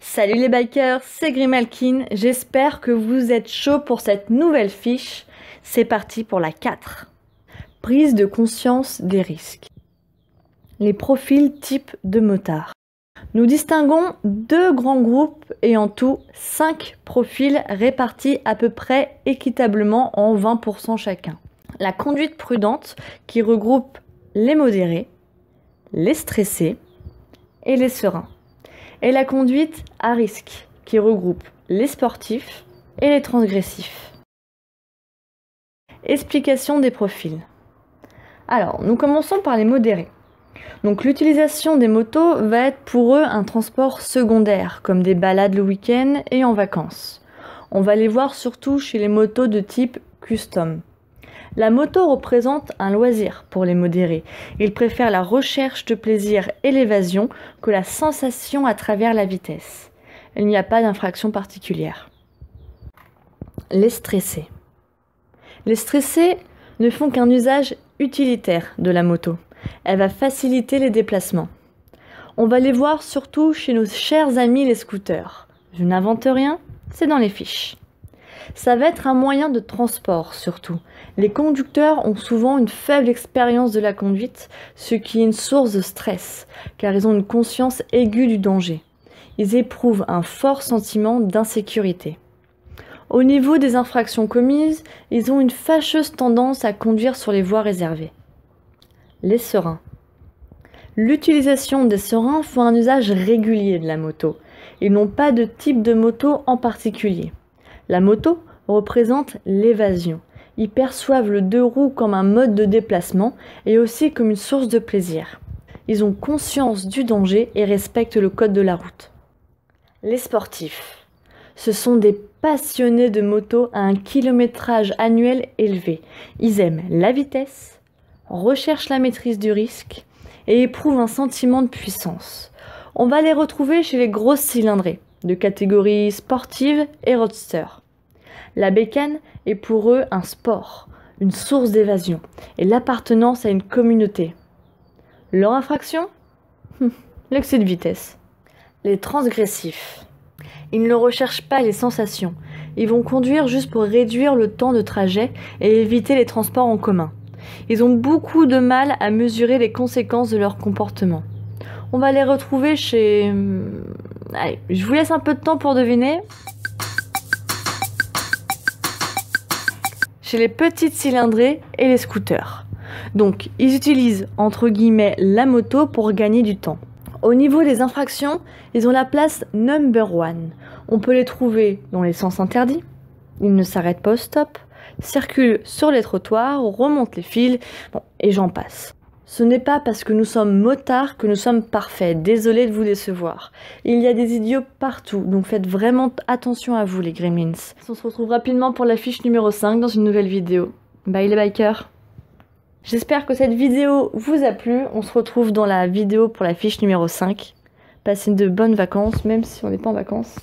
Salut les bikers, c'est Grimalkin, j'espère que vous êtes chauds pour cette nouvelle fiche. C'est parti pour la 4. Prise de conscience des risques. Les profils types de motards. Nous distinguons deux grands groupes et en tout 5 profils répartis à peu près équitablement en 20% chacun. La conduite prudente qui regroupe les modérés, les stressés et les sereins. Et la conduite à risque, qui regroupe les sportifs et les transgressifs. Explication des profils. Alors, nous commençons par les modérés. Donc l'utilisation des motos va être pour eux un transport secondaire, comme des balades le week-end et en vacances. On va les voir surtout chez les motos de type custom. La moto représente un loisir pour les modérés. Ils préfèrent la recherche de plaisir et l'évasion que la sensation à travers la vitesse. Il n'y a pas d'infraction particulière. Les stressés. Les stressés ne font qu'un usage utilitaire de la moto. Elle va faciliter les déplacements. On va les voir surtout chez nos chers amis les scooters. Je n'invente rien, c'est dans les fiches. Ça va être un moyen de transport surtout. Les conducteurs ont souvent une faible expérience de la conduite, ce qui est une source de stress, car ils ont une conscience aiguë du danger. Ils éprouvent un fort sentiment d'insécurité. Au niveau des infractions commises, ils ont une fâcheuse tendance à conduire sur les voies réservées. Les serins. L'utilisation des serins font un usage régulier de la moto. Ils n'ont pas de type de moto en particulier. La moto représente l'évasion. Ils perçoivent le deux roues comme un mode de déplacement et aussi comme une source de plaisir. Ils ont conscience du danger et respectent le code de la route. Les sportifs. Ce sont des passionnés de moto à un kilométrage annuel élevé. Ils aiment la vitesse, recherchent la maîtrise du risque et éprouvent un sentiment de puissance. On va les retrouver chez les grosses cylindrées, de catégorie sportive et roadster. La bécane est pour eux un sport, une source d'évasion et l'appartenance à une communauté. Leur infraction ? L'excès de vitesse. Les transgressifs. Ils ne recherchent pas les sensations. Ils vont conduire juste pour réduire le temps de trajet et éviter les transports en commun. Ils ont beaucoup de mal à mesurer les conséquences de leur comportement. On va les retrouver chez... Allez, je vous laisse un peu de temps pour deviner. Chez les petites cylindrées et les scooters. Donc, ils utilisent entre guillemets la moto pour gagner du temps. Au niveau des infractions, ils ont la place number one. On peut les trouver dans les sens interdits. Ils ne s'arrêtent pas au stop, circulent sur les trottoirs, remontent les fils, et j'en passe. Ce n'est pas parce que nous sommes motards que nous sommes parfaits. Désolé de vous décevoir. Il y a des idiots partout, donc faites vraiment attention à vous les gremlins. On se retrouve rapidement pour la fiche numéro 5 dans une nouvelle vidéo. Bye les bikers. J'espère que cette vidéo vous a plu. On se retrouve dans la vidéo pour la fiche numéro 5. Passez de bonnes vacances, même si on n'est pas en vacances.